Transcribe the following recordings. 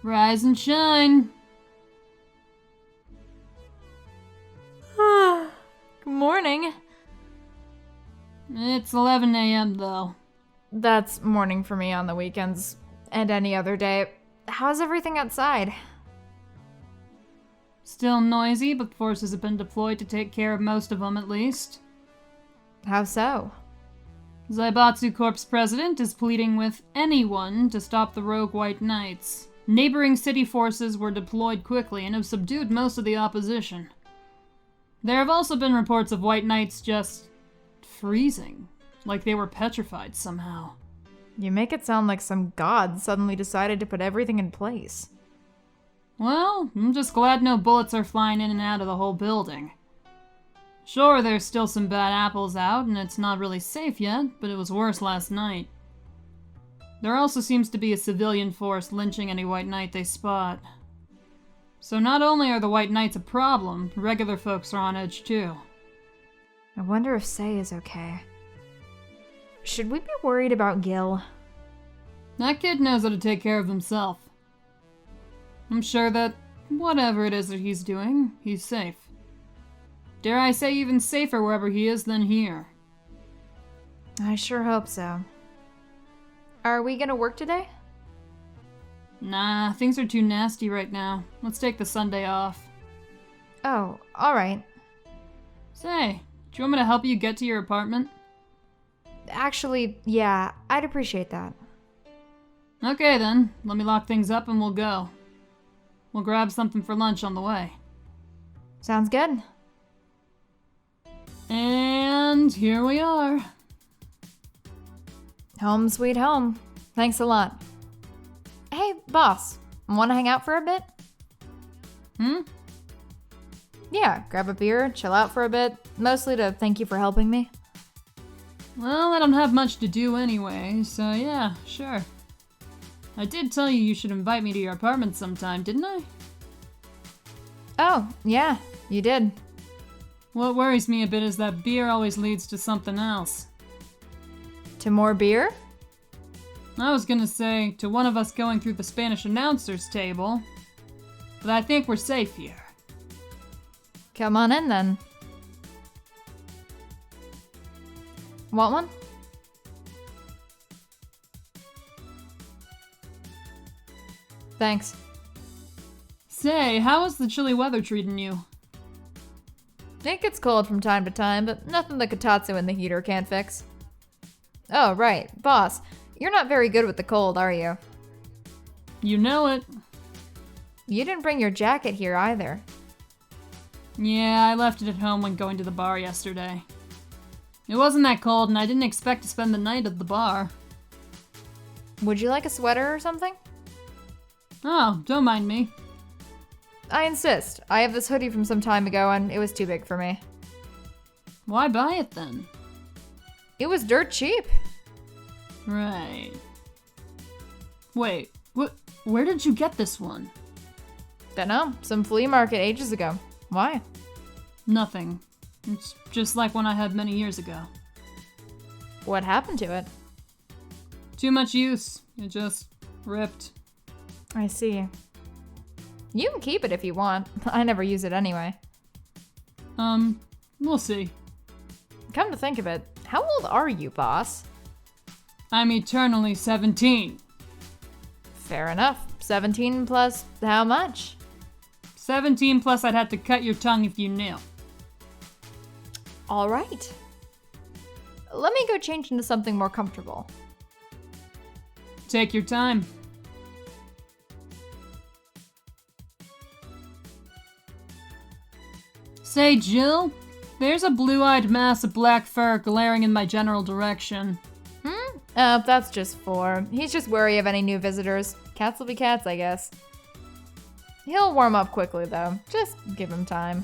Rise and shine. Good morning. It's 11 a.m. though. That's morning for me on the weekends and any other day. How's everything outside? Still noisy, but forces have been deployed to take care of most of them at least. How so? Zaibatsu Corp's president is pleading with anyone to stop the rogue White Knights. Neighboring city forces were deployed quickly and have subdued most of the opposition. There have also been reports of White Knights just freezing, like they were petrified somehow. You make it sound like some god suddenly decided to put everything in place. Well, I'm just glad no bullets are flying in and out of the whole building. Sure, there's still some bad apples out, and it's not really safe yet, but it was worse last night. There also seems to be a civilian force lynching any White Knight they spot. So not only are the White Knights a problem, regular folks are on edge too. I wonder if Sei is okay. Should we be worried about Gil? That kid knows how to take care of himself. I'm sure that whatever it is that he's doing, he's safe. Dare I say even safer wherever he is than here. I sure hope so. Are we gonna work today? Nah, things are too nasty right now. Let's take the Sunday off. Oh, alright. Say, do you want me to help you get to your apartment? Actually, yeah, I'd appreciate that. Okay then, let me lock things up and we'll go. We'll grab something for lunch on the way. Sounds good. And here we are. Home sweet home. Thanks a lot. Hey, boss, wanna hang out for a bit? Yeah, grab a beer, chill out for a bit, mostly to thank you for helping me. Well, I don't have much to do anyway, so yeah, sure. I did tell you should invite me to your apartment sometime, didn't I? Oh, yeah, you did. What worries me a bit is that beer always leads to something else. To more beer? I was gonna say, to one of us going through the Spanish announcer's table, but I think we're safe here. Come on in then. Want one? Thanks. Say, how is the chilly weather treating you? It gets cold from time to time, but nothing the Kotatsu in the heater can't fix. Oh, right. Boss, you're not very good with the cold, are you? You know it. You didn't bring your jacket here either. Yeah, I left it at home when going to the bar yesterday. It wasn't that cold, and I didn't expect to spend the night at the bar. Would you like a sweater or something? Oh, don't mind me. I insist. I have this hoodie from some time ago, and it was too big for me. Why buy it then? It was dirt cheap. Right. Wait, where did you get this one? Dunno, some flea market ages ago. Why? Nothing. It's just like one I had many years ago. What happened to it? Too much use. It just ripped. I see. You can keep it if you want. I never use it anyway. We'll see. Come to think of it, how old are you, boss? I'm eternally 17. Fair enough. 17 plus how much? 17 plus I'd have to cut your tongue if you knew. All right. Let me go change into something more comfortable. Take your time. Say, Jill, there's a blue-eyed mass of black fur glaring in my general direction. Oh, that's just 4. He's just wary of any new visitors. Cats will be cats, I guess. He'll warm up quickly, though. Just give him time.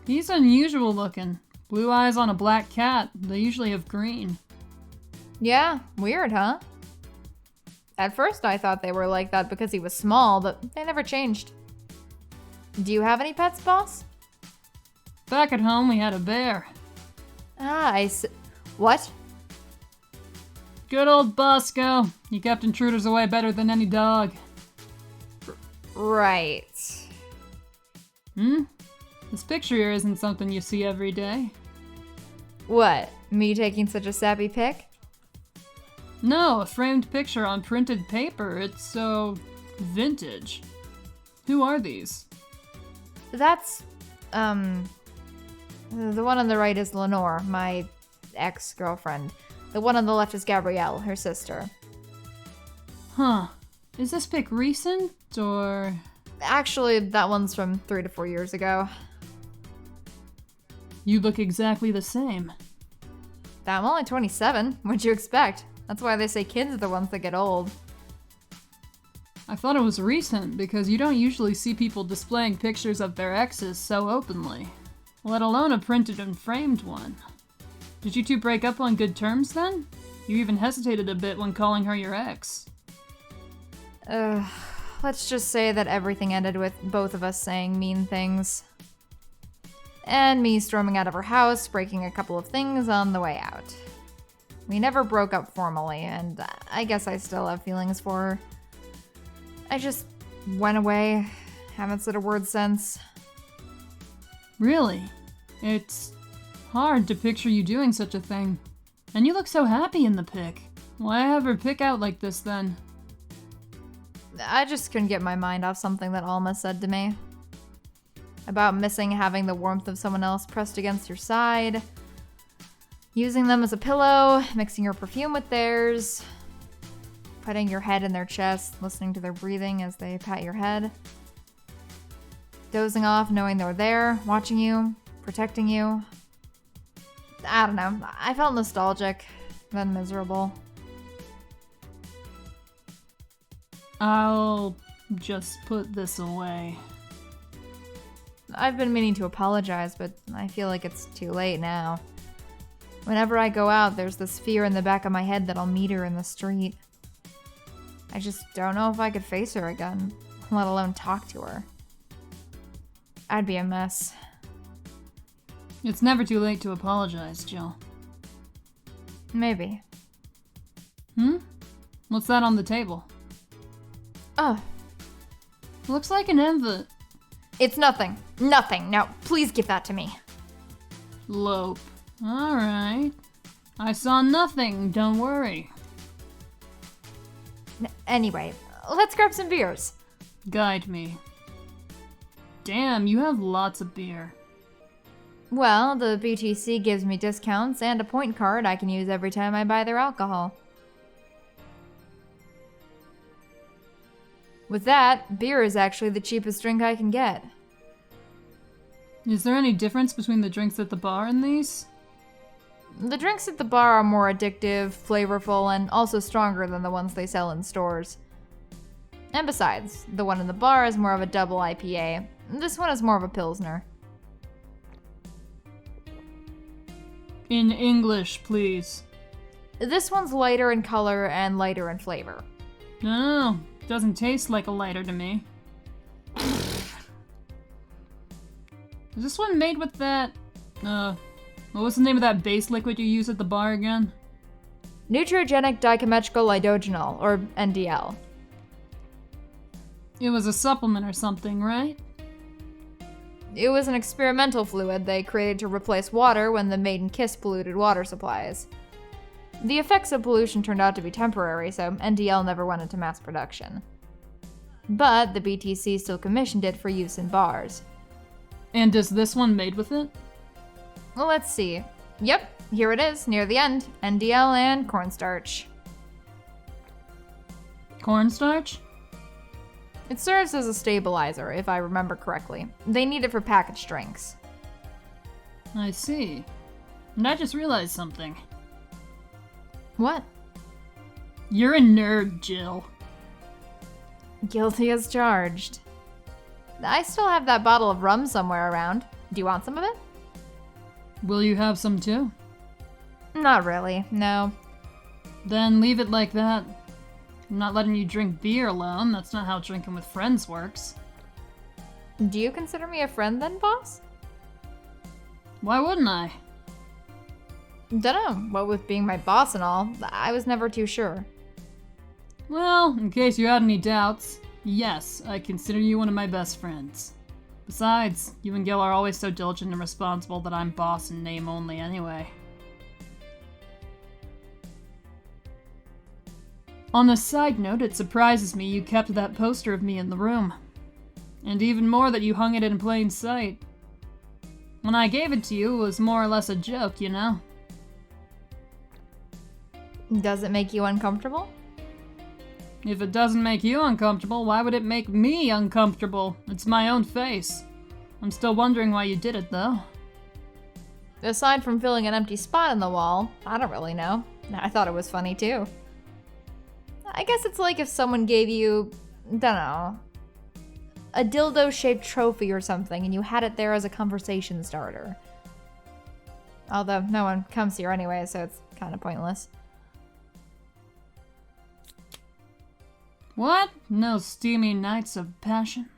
He's unusual looking. Blue eyes on a black cat. They usually have green. Yeah, weird, huh? At first I thought they were like that because he was small, but they never changed. Do you have any pets, boss? Back at home, we had a bear. Ah, What? Good old Bosco. He kept intruders away better than any dog. Right. Hmm? This picture here isn't something you see every day. What? Me taking such a sappy pic? No, a framed picture on printed paper. It's so vintage. Who are these? That's, the one on the right is Lenore, my ex-girlfriend. The one on the left is Gabrielle, her sister. Huh. Is this pic recent, or...? Actually, that one's from 3 to 4 years ago. You look exactly the same. I'm only 27. What'd you expect? That's why they say kids are the ones that get old. I thought it was recent, because you don't usually see people displaying pictures of their exes so openly. Let alone a printed and framed one. Did you two break up on good terms then? You even hesitated a bit when calling her your ex. Let's just say that everything ended with both of us saying mean things. And me storming out of her house, breaking a couple of things on the way out. We never broke up formally, and I guess I still have feelings for her. I just went away, haven't said a word since. Really? It's hard to picture you doing such a thing. And you look so happy in the pic. Why have her pick out like this then? I just couldn't get my mind off something that Alma said to me. About missing having the warmth of someone else pressed against your side. Using them as a pillow, mixing your perfume with theirs. Putting your head in their chest, listening to their breathing as they pat your head. Dozing off, knowing they were there, watching you, protecting you. I don't know. I felt nostalgic, then miserable. I'll just put this away. I've been meaning to apologize, but I feel like it's too late now. Whenever I go out, there's this fear in the back of my head that I'll meet her in the street. I just don't know if I could face her again, let alone talk to her. I'd be a mess. It's never too late to apologize, Jill. Maybe. What's that on the table? Oh, Looks like an envelope. it's nothing. Nothing. Now, please give that to me. Lope. Alright. I saw nothing, don't worry. Anyway, let's grab some beers. Guide me. Damn, you have lots of beer. Well, the BTC gives me discounts and a point card I can use every time I buy their alcohol. With that, beer is actually the cheapest drink I can get. Is there any difference between the drinks at the bar and these? The drinks at the bar are more addictive, flavorful, and also stronger than the ones they sell in stores. And besides, the one in the bar is more of a double IPA. This one is more of a Pilsner. In English, please. This one's lighter in color and lighter in flavor. No, doesn't taste like a lighter to me. Is this one made with that, what was the name of that base liquid you use at the bar again? Nutriogenic dichymmetrical lidogenol, or NDL. It was a supplement or something, right? It was an experimental fluid they created to replace water when the maiden kiss polluted water supplies. The effects of pollution turned out to be temporary, so NDL never went into mass production. But the BTC still commissioned it for use in bars. And is this one made with it? Well, let's see. Yep, here it is, near the end. NDL and cornstarch. Cornstarch? It serves as a stabilizer, if I remember correctly. They need it for packaged drinks. I see. And I just realized something. What? You're a nerd, Jill. Guilty as charged. I still have that bottle of rum somewhere around. Do you want some of it? Will you have some too? Not really, no. Then leave it like that. I'm not letting you drink beer alone. That's not how drinking with friends works. Do you consider me a friend then, boss? Why wouldn't I? Dunno, what with being my boss and all, I was never too sure. Well, in case you had any doubts, Yes, I consider you one of my best friends. Besides, you and Gil are always so diligent and responsible that I'm boss in name only anyway. On a side note, it surprises me you kept that poster of me in the room. And even more that you hung it in plain sight. When I gave it to you, it was more or less a joke, you know? Does it make you uncomfortable? If it doesn't make you uncomfortable, why would it make me uncomfortable? It's my own face. I'm still wondering why you did it, though. Aside from filling an empty spot in the wall, I don't really know. I thought it was funny, too. I guess it's like if someone gave you, dunno, a dildo-shaped trophy or something and you had it there as a conversation starter. Although no one comes here anyway, so it's kind of pointless. What? No steamy nights of passion?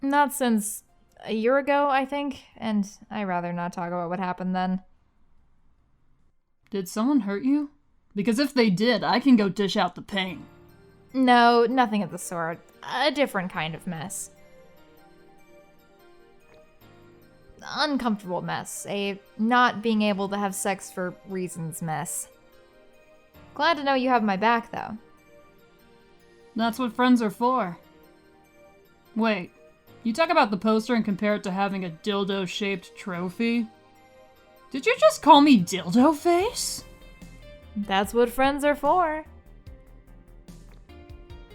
Not since a year ago, I think, and I'd rather not talk about what happened then. Did someone hurt you? Because if they did, I can go dish out the pain. No, nothing of the sort. A different kind of mess. Uncomfortable mess. A not being able to have sex for reasons mess. Glad to know you have my back, though. That's what friends are for. Wait, you talk about the poster and compare it to having a dildo-shaped trophy? Did you just call me dildo face? That's what friends are for.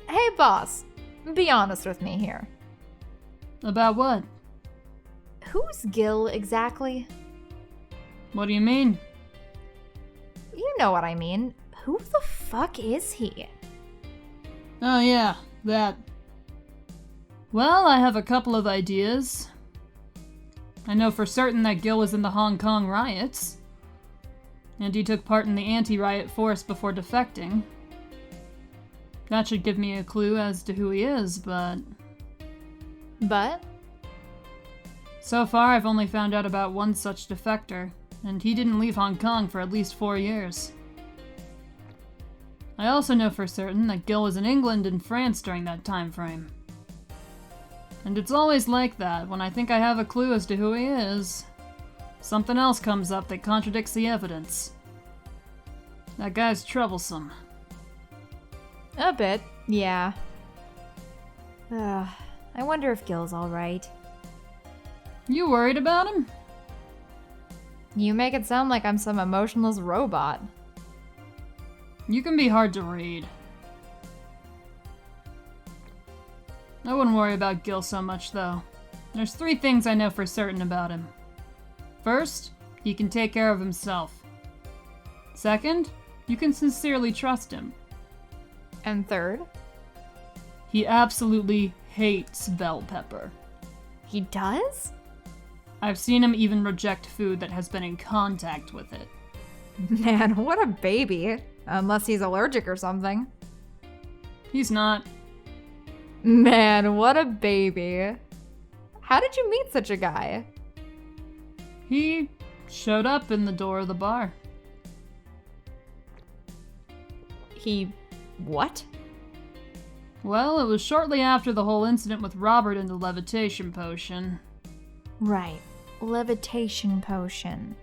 Hey, boss. Be honest with me here. About what? Who's Gil exactly? What do you mean? You know what I mean. Who the fuck is he? Oh yeah, that. Well, I have a couple of ideas. I know for certain that Gil was in the Hong Kong riots. And he took part in the anti-riot force before defecting. That should give me a clue as to who he is, but... But? So far, I've only found out about one such defector, and he didn't leave Hong Kong for at least 4 years. I also know for certain that Gil was in England and France during that time frame. And it's always like that. When I think I have a clue as to who he is, something else comes up that contradicts the evidence. That guy's troublesome. A bit, yeah. I wonder if Gil's alright. You worried about him? You make it sound like I'm some emotionless robot. You can be hard to read. I wouldn't worry about Gil so much, though. There's 3 things I know for certain about him. First, he can take care of himself. Second, you can sincerely trust him. And third? He absolutely hates bell pepper. He does? I've seen him even reject food that has been in contact with it. Man, what a baby. Unless he's allergic or something. He's not. Man, what a baby. How did you meet such a guy? He showed up in the door of the bar. He... what? Well, it was shortly after the whole incident with Robert and the levitation potion. Right. Levitation potion.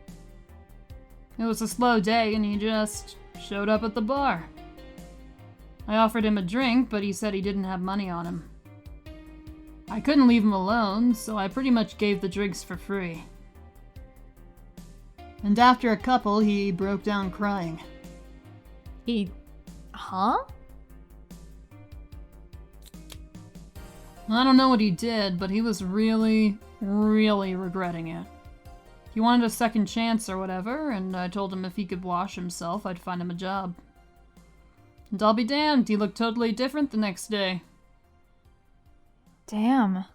It was a slow day and he just showed up at the bar. I offered him a drink, but he said he didn't have money on him. I couldn't leave him alone, so I pretty much gave the drinks for free. And after a couple, he broke down crying. He... huh? I don't know what he did, but he was really, really regretting it. He wanted a second chance or whatever, and I told him if he could wash himself, I'd find him a job. And I'll be damned, he looked totally different the next day. Damn.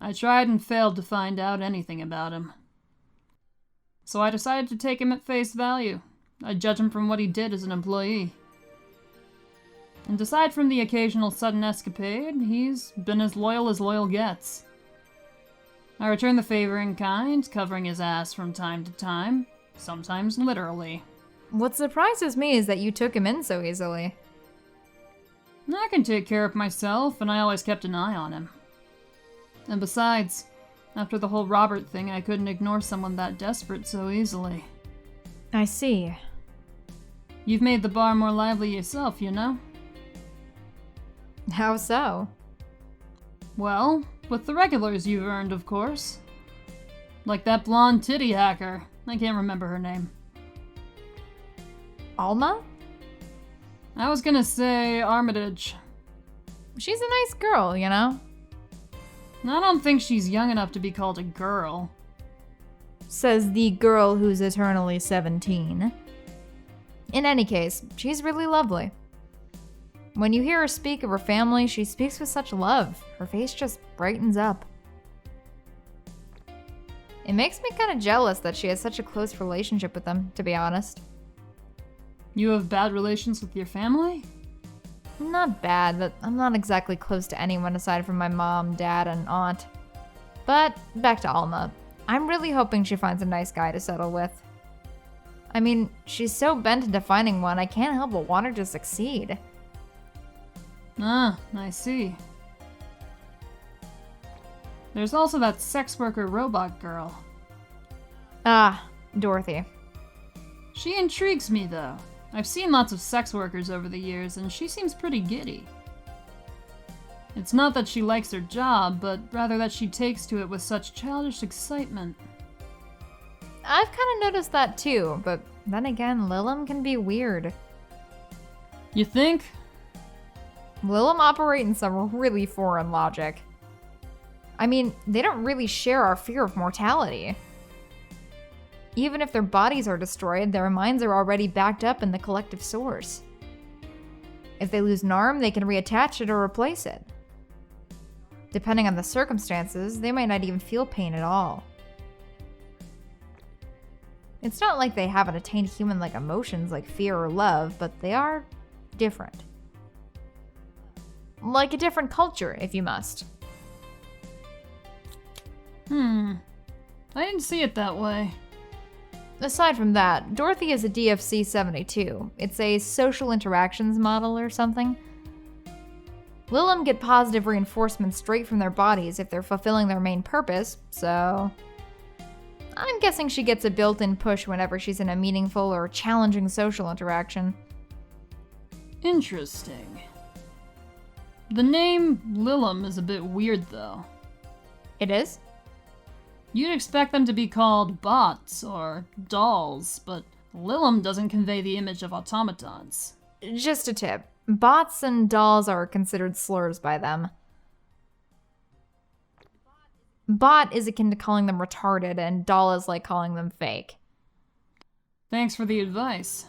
I tried and failed to find out anything about him. So I decided to take him at face value. I'd judge him from what he did as an employee. And aside from the occasional sudden escapade, he's been as loyal gets. I returned the favor in kind, covering his ass from time to time, sometimes literally. What surprises me is that you took him in so easily. I can take care of myself, and I always kept an eye on him. And besides, after the whole Robert thing, I couldn't ignore someone that desperate so easily. I see. You've made the bar more lively yourself, you know? How so? Well, with the regulars you've earned, of course. Like that blonde titty hacker. I can't remember her name. Alma? I was gonna say Armitage. She's a nice girl, you know? I don't think she's young enough to be called a girl. Says the girl who's eternally 17. In any case, she's really lovely. When you hear her speak of her family, she speaks with such love. Her face just brightens up. It makes me kind of jealous that she has such a close relationship with them, to be honest. You have bad relations with your family? Not bad, but I'm not exactly close to anyone aside from my mom, dad, and aunt. But back to Alma. I'm really hoping she finds a nice guy to settle with. I mean, she's so bent into finding one, I can't help but want her to succeed. Ah, I see. There's also that sex worker robot girl. Ah, Dorothy. She intrigues me, though. I've seen lots of sex workers over the years, and she seems pretty giddy. It's not that she likes her job, but rather that she takes to it with such childish excitement. I've kind of noticed that too, but then again, Lilum can be weird. You think? Lilum operate in some really foreign logic. I mean, they don't really share our fear of mortality. Even if their bodies are destroyed, their minds are already backed up in the collective source. If they lose an arm, they can reattach it or replace it. Depending on the circumstances, they might not even feel pain at all. It's not like they haven't attained human-like emotions like fear or love, but they are different. Like a different culture, if you must. I didn't see it that way. Aside from that, Dorothy is a DFC-72. It's a social interactions model or something. Lilum get positive reinforcement straight from their bodies if they're fulfilling their main purpose, so I'm guessing she gets a built-in push whenever she's in a meaningful or challenging social interaction. Interesting. The name Lilum is a bit weird, though. It is? You'd expect them to be called bots or dolls, but Lilum doesn't convey the image of automatons. Just a tip. Bots and dolls are considered slurs by them. Bot is akin to calling them retarded, and doll is like calling them fake. Thanks for the advice.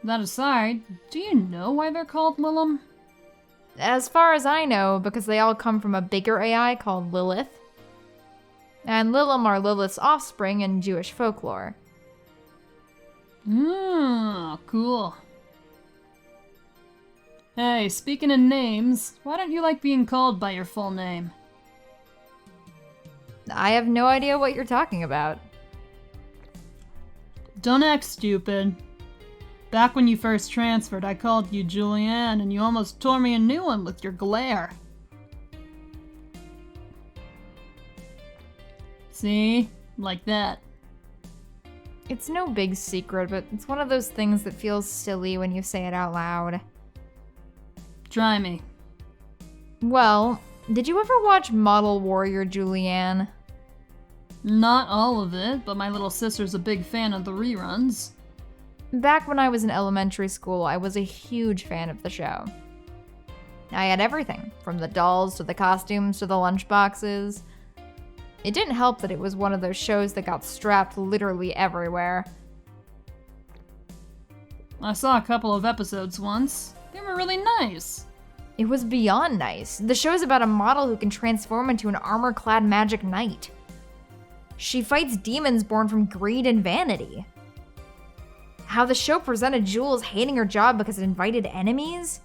That aside, do you know why they're called Lilum? As far as I know, because they all come from a bigger AI called Lilith. And Lilum are Lilith's offspring in Jewish folklore. Cool. Hey, speaking of names, why don't you like being called by your full name? I have no idea what you're talking about. Don't act stupid. Back when you first transferred, I called you Julianne, and you almost tore me a new one with your glare. See? Like that. It's no big secret, but it's one of those things that feels silly when you say it out loud. Try me. Well, did you ever watch Model Warrior Julianne? Not all of it, but my little sister's a big fan of the reruns. Back when I was in elementary school, I was a huge fan of the show. I had everything, from the dolls to the costumes to the lunchboxes. It didn't help that it was one of those shows that got strapped literally everywhere. I saw a couple of episodes once. They were really nice. It was beyond nice. The show's about a model who can transform into an armor-clad magic knight. She fights demons born from greed and vanity. How the show presented Jules hating her job because it invited enemies,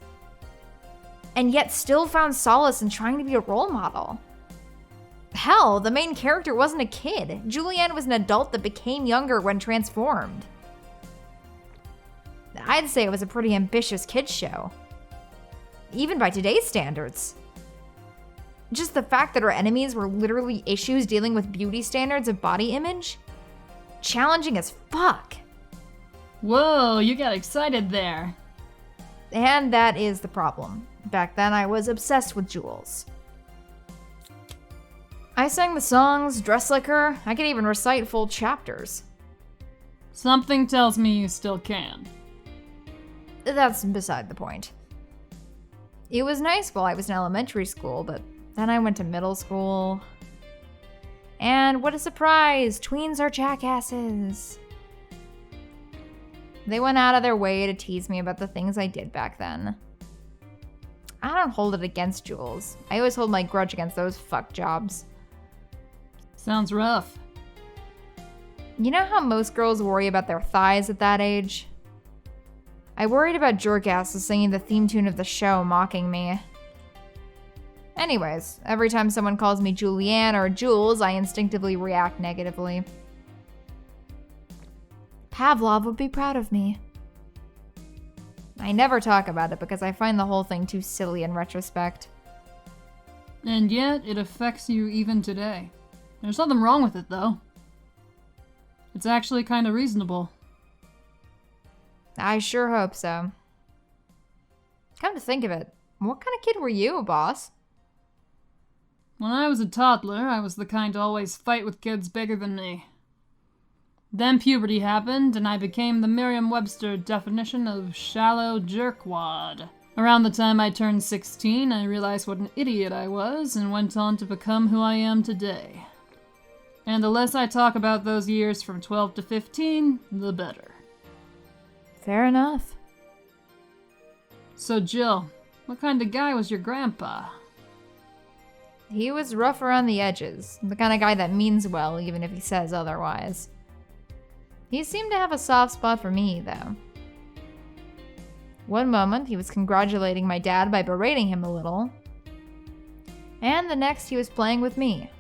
and yet still found solace in trying to be a role model. Hell, the main character wasn't a kid. Julianne was an adult that became younger when transformed. I'd say it was a pretty ambitious kids show. even by today's standards. Just the fact that our enemies were literally issues dealing with beauty standards of body image? Challenging as fuck. Whoa, you got excited there. And that is the problem. Back then I was obsessed with Jules. I sang the songs, dressed like her, I could even recite full chapters. Something tells me you still can. That's beside the point. It was nice while I was in elementary school, but then I went to middle school. And what a surprise! Tweens are jackasses! They went out of their way to tease me about the things I did back then. I don't hold it against Jules. I always hold my grudge against those fuck jobs. Sounds rough. You know how most girls worry about their thighs at that age? I worried about jerkasses singing the theme tune of the show, mocking me. Anyways, every time someone calls me Julianne or Jules, I instinctively react negatively. Pavlov would be proud of me. I never talk about it because I find the whole thing too silly in retrospect. And yet, it affects you even today. There's nothing wrong with it, though. It's actually kind of reasonable. I sure hope so. Come to think of it, what kind of kid were you, boss? When I was a toddler, I was the kind to always fight with kids bigger than me. Then puberty happened, and I became the Merriam-Webster definition of shallow jerkwad. Around the time I turned 16, I realized what an idiot I was, and went on to become who I am today. And the less I talk about those years from 12 to 15, the better. Fair enough. So Jill, what kind of guy was your grandpa? He was rough around the edges, the kind of guy that means well even if he says otherwise. He seemed to have a soft spot for me, though. One moment, he was congratulating my dad by berating him a little, and the next he was playing with me.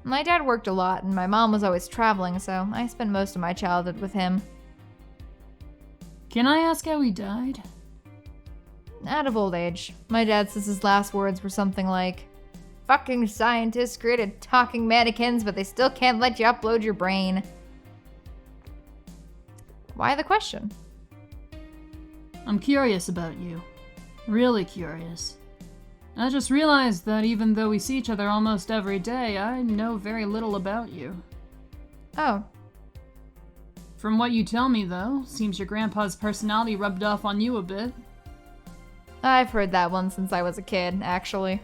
My dad worked a lot, and my mom was always traveling, so I spent most of my childhood with him. Can I ask how he died? Out of old age. My dad says his last words were something like, "Fucking scientists created talking mannequins, but they still can't let you upload your brain." Why the question? I'm curious about you. Really curious. I just realized that even though we see each other almost every day, I know very little about you. Oh. From what you tell me, though, seems your grandpa's personality rubbed off on you a bit. I've heard that one since I was a kid, actually.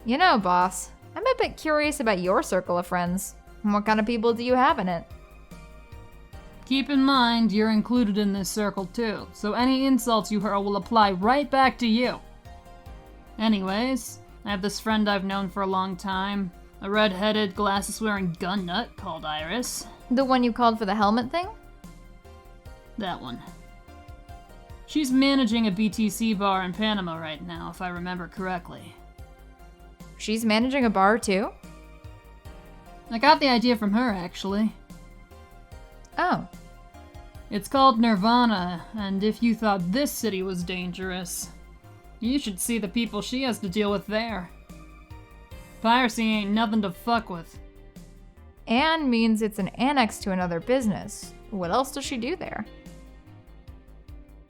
You know, boss, I'm a bit curious about your circle of friends. What kind of people do you have in it? Keep in mind, you're included in this circle too, so any insults you hurl will apply right back to you. Anyways, I have this friend I've known for a long time, a red-headed, glasses-wearing gun nut called Iris. The one you called for the helmet thing? That one. She's managing a BTC bar in Panama right now, if I remember correctly. She's managing a bar too? I got the idea from her, actually. Oh. It's called Nirvana, and if you thought this city was dangerous, you should see the people she has to deal with there. Piracy ain't nothing to fuck with. And means it's an annex to another business. What else does she do there?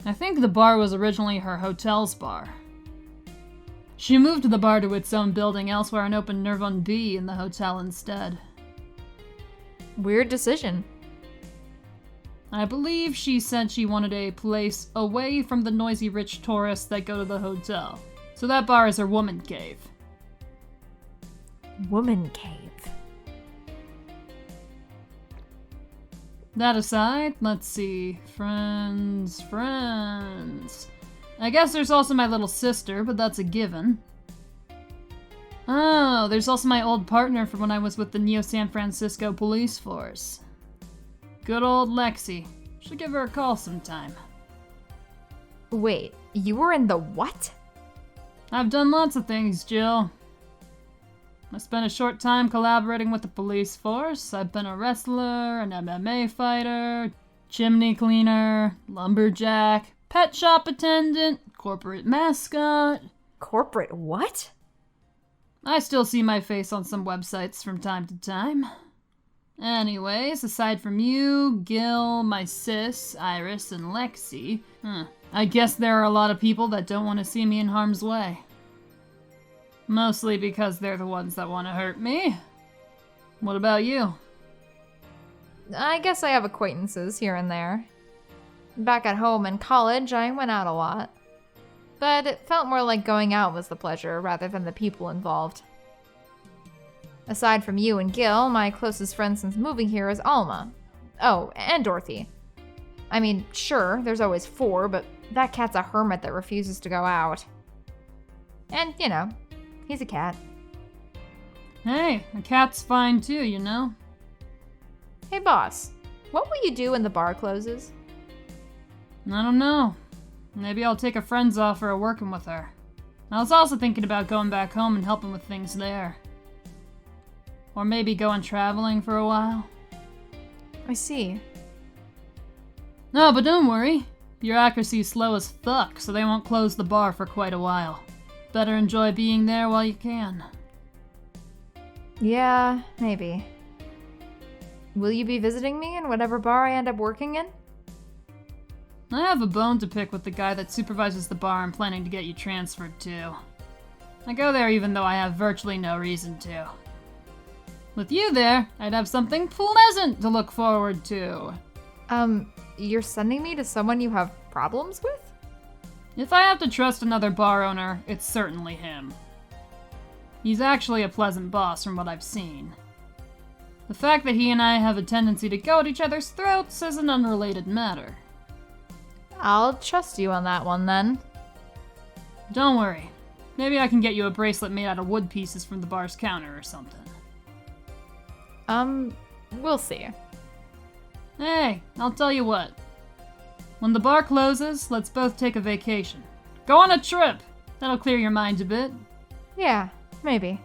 I think the bar was originally her hotel's bar. She moved the bar to its own building elsewhere and opened Nirvana B in the hotel instead. Weird decision. I believe she said she wanted a place away from the noisy rich tourists that go to the hotel. So that bar is her woman cave. Woman cave. That aside, let's see. Friends. I guess there's also my little sister, but that's a given. Oh, there's also my old partner from when I was with the Neo San Francisco police force. Good old Lexi. Should give her a call sometime. Wait, you were in the what? I've done lots of things, Jill. I spent a short time collaborating with the police force. I've been a wrestler, an MMA fighter, chimney cleaner, lumberjack, pet shop attendant, corporate mascot. Corporate what? I still see my face on some websites from time to time. Anyways, aside from you, Gil, my sis, Iris, and Lexi, I guess there are a lot of people that don't want to see me in harm's way. Mostly because they're the ones that want to hurt me. What about you? I guess I have acquaintances here and there. Back at home in college, I went out a lot. But it felt more like going out was the pleasure rather than the people involved. Aside from you and Gil, my closest friend since moving here is Alma. Oh, and Dorothy. I mean, sure, there's always 4, but that cat's a hermit that refuses to go out. And, you know, he's a cat. Hey, a cat's fine too, you know? Hey boss, what will you do when the bar closes? I don't know. Maybe I'll take a friend's offer of working with her. I was also thinking about going back home and helping with things there. Or maybe going traveling for a while. I see. No, but don't worry. Bureaucracy's slow as fuck, so they won't close the bar for quite a while. Better enjoy being there while you can. Yeah, maybe. Will you be visiting me in whatever bar I end up working in? I have a bone to pick with the guy that supervises the bar I'm planning to get you transferred to. I go there even though I have virtually no reason to. With you there, I'd have something pleasant to look forward to. You're sending me to someone you have problems with? If I have to trust another bar owner, it's certainly him. He's actually a pleasant boss from what I've seen. The fact that he and I have a tendency to go at each other's throats is an unrelated matter. I'll trust you on that one then. Don't worry. Maybe I can get you a bracelet made out of wood pieces from the bar's counter or something. We'll see. Hey, I'll tell you what. When the bar closes, let's both take a vacation. Go on a trip! That'll clear your mind a bit. Yeah, maybe.